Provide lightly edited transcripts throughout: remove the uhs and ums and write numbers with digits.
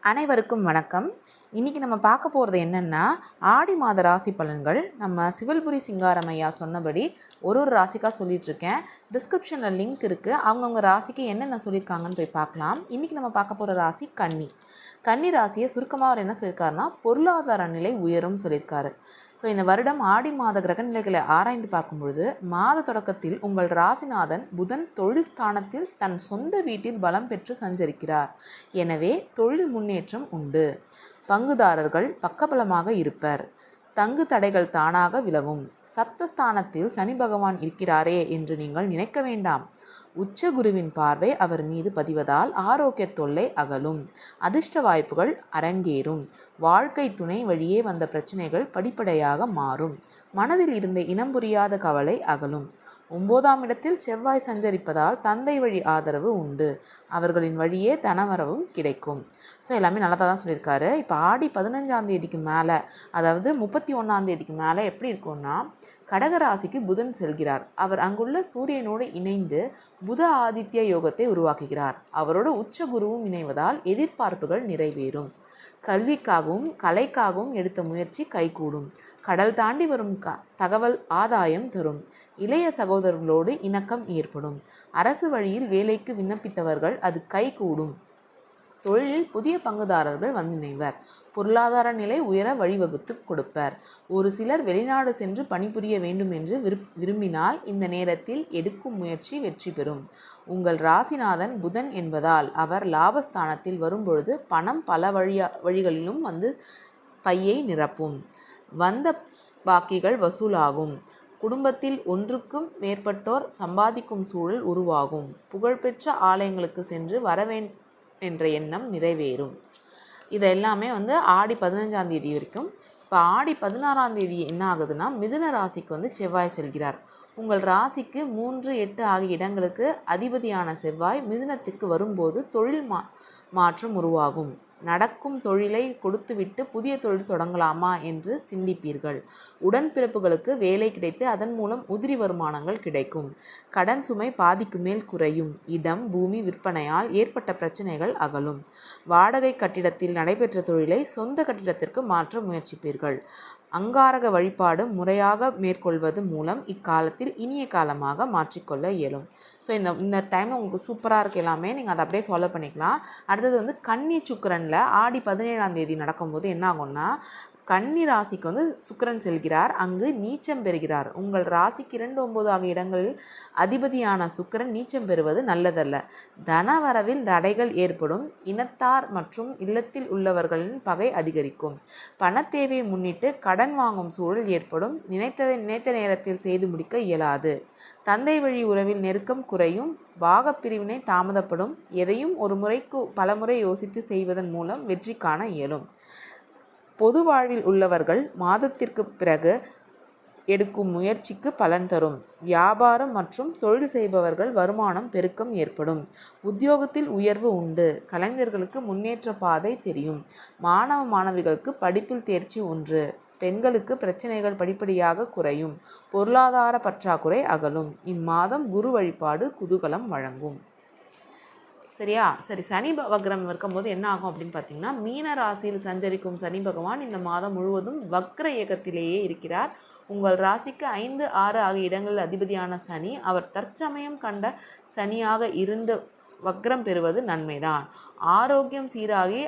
அனைவருக்கும் வணக்கம். இன்றைக்கி நம்ம பார்க்க போகிறது என்னென்னா, ஆடி மாத ராசி பலன்கள். நம்ம சிவல்புரி சிங்காரமையா சொன்னபடி ஒரு ராசிக்காக சொல்லிகிட்ருக்கேன். டிஸ்கிரிப்ஷனில் லிங்க் இருக்குது. அவங்கவுங்க ராசிக்கு என்னென்ன சொல்லியிருக்காங்கன்னு போய் பார்க்கலாம். இன்றைக்கி நம்ம பார்க்க போகிற ராசி கன்னி. கன்னி ராசியை சுருக்கமாக அவர் என்ன சொல்லியிருக்காருன்னா, பொருளாதார நிலை உயரும் சொல்லியிருக்காரு. ஸோ இந்த வருடம் ஆடி மாத கிரக நிலைகளை ஆராய்ந்து பார்க்கும்பொழுது, மாத தொடக்கத்தில் உங்கள் ராசிநாதன் புதன் தொழில் ஸ்தானத்தில் தன் சொந்த வீட்டில் பலம் பெற்று சஞ்சரிக்கிறார். எனவே தொழில் முன்னேற்றம் உண்டு. பங்குதாரர்கள் பக்கபலமாக இருப்பர். தங்கு தடைகள் தானாக விலகும். சப்தஸ்தானத்தில் சனி பகவான் இருக்கிறாரே என்று நீங்கள் நினைக்க வேண்டாம். உச்ச குருவின் பார்வை அவர் மீது பதிவதால் ஆரோக்கிய தொல்லை அகலும். அதிர்ஷ்ட வாய்ப்புகள் அரங்கேறும். வாழ்க்கை துணை வழியே வந்த பிரச்சனைகள் படிப்படியாக மாறும். மனதில் இருந்த இனம் புரியாத கவலை அகலும். 9ஆம் இடத்தில் செவ்வாய் சஞ்சரிப்பதால் தந்தை வழி ஆதரவு உண்டு. அவர்களின் வழியே தனவரவும் கிடைக்கும். ஸோ எல்லாமே நல்லதாக தான் சொல்லியிருக்காரு. இப்போ ஆடி 15ஆம் தேதிக்கு மேலே, அதாவது 31ஆம் தேதிக்கு மேலே எப்படி இருக்கும்னா, கடகராசிக்கு புதன் செல்கிறார். அவர் அங்குள்ள சூரியனோடு இணைந்து புத ஆதித்ய யோகத்தை உருவாக்குகிறார். அவரோட உச்ச குருவும் இணைவதால் எதிர்பார்ப்புகள் நிறைவேறும். கல்விக்காகவும் கலைக்காகவும் எடுத்த முயற்சி கைகூடும். கடல் தாண்டி வரும் தகவல் ஆதாயம் தரும். இளைய சகோதரர்களோடு இணக்கம் ஏற்படும். அரசு வழியில் வேலைக்கு விண்ணப்பித்தவர்கள் அது கைகூடும். தொழிலில் புதிய பங்குதாரர்கள் வந்து இணைவர். பொருளாதார நிலை உயர வழிவகுத்து கொடுப்பர். ஒரு சிலர் வெளிநாடு சென்று பணிபுரிய வேண்டும் என்று விரும்பினால் இந்த நேரத்தில் எடுக்கும் முயற்சி வெற்றி பெறும். உங்கள் ராசிநாதன் புதன் என்பதால் அவர் லாபஸ்தானத்தில் வரும்பொழுது பணம் பல வழிகளிலும் வந்து பையை நிரப்பும். வந்த பாக்கிகள் வசூலாகும். குடும்பத்தில் ஒன்றுக்கும் மேற்பட்டோர் சம்பாதிக்கும் சூழல் உருவாகும். புகழ்பெற்ற ஆலயங்களுக்கு சென்று வரவேன் என்ற எண்ணம் நிறைவேறும். இதெல்லாமே வந்து ஆடி 15ஆம் தேதி வரைக்கும். இப்போ ஆடி 16ஆம் தேதி என்ன ஆகுதுன்னா, மிதுன ராசிக்கு வந்து செவ்வாய் செல்கிறார். உங்கள் ராசிக்கு 3, 8 ஆகிய இடங்களுக்கு அதிபதியான செவ்வாய் மிதுனத்துக்கு வரும்போது தொழில் மாற்றம் உருவாகும். நடக்கும் தொழிலை கொடுத்துவிட்டு புதிய தொழில் தொடங்கலாமா என்று சிந்திப்பீர்கள். உடன்பிறப்புகளுக்கு வேலை கிடைத்து அதன் மூலம் உதிரி வருமானங்கள் கிடைக்கும். கடன் சுமை பாதிக்கு மேல் குறையும். இடம் பூமி விற்பனையால் ஏற்பட்ட பிரச்சனைகள் அகலும். வாடகை கட்டிடத்தில் நடைபெற்ற தொழிலை சொந்த கட்டிடத்திற்கு மாற்ற முயற்சிப்பீர்கள். அங்காரக வழிபாடு முறையாக மேற்கொள்வது மூலம் இக்காலத்தில் இனிய காலமாக மாற்றிக்கொள்ள இயலும். ஸோ இந்த டைம் உங்களுக்கு சூப்பராக இருக்குது. எல்லாமே நீங்கள் அதை அப்படியே ஃபாலோ பண்ணிக்கலாம். அடுத்தது வந்து கன்னி சுக்கிரனில் ஆடி 17ஆம் தேதி நடக்கும்போது என்ன ஆகும்னா, கன்னி ராசிக்கு வந்து சுக்கிரன் செல்கிறார். அங்கு நீச்சம் பெறுகிறார். உங்கள் ராசிக்கு 2, 9 ஆகிய இடங்களில் அதிபதியான சுக்கிரன் நீச்சம் பெறுவது நல்லதல்ல. தனவரவில் தடைகள் ஏற்படும். இனத்தார் மற்றும் இல்லத்தில் உள்ளவர்களின் பகை அதிகரிக்கும். பணத்தேவையை முன்னிட்டு கடன் வாங்கும் சூழல் ஏற்படும். நினைத்த நேரத்தில் செய்து முடிக்க இயலாது. தந்தை வழி உறவில் நெருக்கம் குறையும். பாகப்பிரிவினை தாமதப்படும். எதையும் ஒரு முறைக்கு பலமுறை யோசித்து செய்வதன் மூலம் வெற்றி காண இயலும். பொது வாழ்வில் உள்ளவர்கள் மாதத்திற்கு பிறகு எடுக்கும் முயற்சிக்கு பலன் தரும். வியாபாரம் மற்றும் தொழில் செய்பவர்கள் வருமானம் பெருக்கம் ஏற்படும். உத்தியோகத்தில் உயர்வு உண்டு. கலைஞர்களுக்கு முன்னேற்ற பாதை தெரியும். மாணவ மாணவிகளுக்கு படிப்பில் தேர்ச்சி ஒன்று. பெண்களுக்கு பிரச்சனைகள் படிப்படியாக குறையும். பொருளாதார பற்றாக்குறை அகலும். இம்மாதம் குரு வழிபாடு குதூகலம் வழங்கும். சரியா? சரி, சனி வக்ரம் இருக்கும்போது என்ன ஆகும் அப்படின்னு பார்த்தீங்கன்னா, மீன ராசியில் சஞ்சரிக்கும் சனி பகவான் இந்த மாதம் முழுவதும் வக்ர இயக்கத்திலேயே இருக்கிறார். உங்கள் ராசிக்கு 5, 6 ஆகிய இடங்களில் அதிபதியான சனி அவர் தற்சமயம் கண்ட சனியாக இருந்து வக்ரம் பெறுவது நன்மைதான். ஆரோக்கியம் சீராகி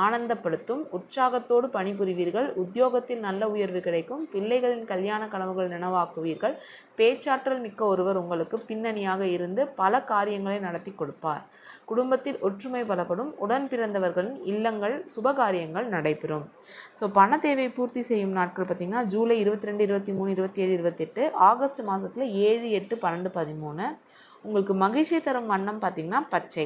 ஆனந்தப்படுத்தும். உற்சாகத்தோடு பணிபுரிவீர்கள். உத்தியோகத்தில் நல்ல உயர்வு கிடைக்கும். பிள்ளைகளின் கல்யாண கனவுகள் நினைவாக்குவீர்கள். பேச்சாற்றல் மிக்க ஒருவர் உங்களுக்கு பின்னணியாக இருந்து பல காரியங்களை நடத்தி கொடுப்பார். குடும்பத்தில் ஒற்றுமை பலப்படும். உடன் பிறந்தவர்களின் இல்லங்கள் சுபகாரியங்கள் நடைபெறும். ஸோ பண தேவை பூர்த்தி செய்யும் நாட்கள் பார்த்திங்கன்னா, ஜூலை 22, 23, 27, 28, ஆகஸ்ட் மாதத்தில் 7, 8, 12, 13. உங்களுக்கு மகிழ்ச்சி தரும் வண்ணம் பார்த்திங்கன்னா பச்சை.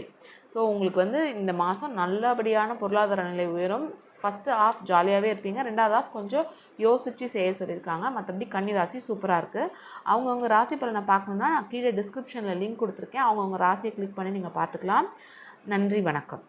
ஸோ உங்களுக்கு வந்து இந்த மாதம் நல்லபடியான பொருளாதார நிலை உயரும். ஃபஸ்ட்டு ஆஃப் ஜாலியாகவே இருப்பீங்க. 2வது ஆஃப் கொஞ்சம் யோசித்து செய்ய சொல்லியிருக்காங்க. மற்றபடி கன்னி ராசி சூப்பராக இருக்குது. அவங்கவுங்க ராசி பலனை பார்க்கணுன்னா நான் கீழே டிஸ்கிரிப்ஷனில் லிங்க் கொடுத்துருக்கேன். அவங்கவுங்க ராசியை கிளிக் பண்ணி நீங்கள் பார்த்துக்கலாம். நன்றி, வணக்கம்.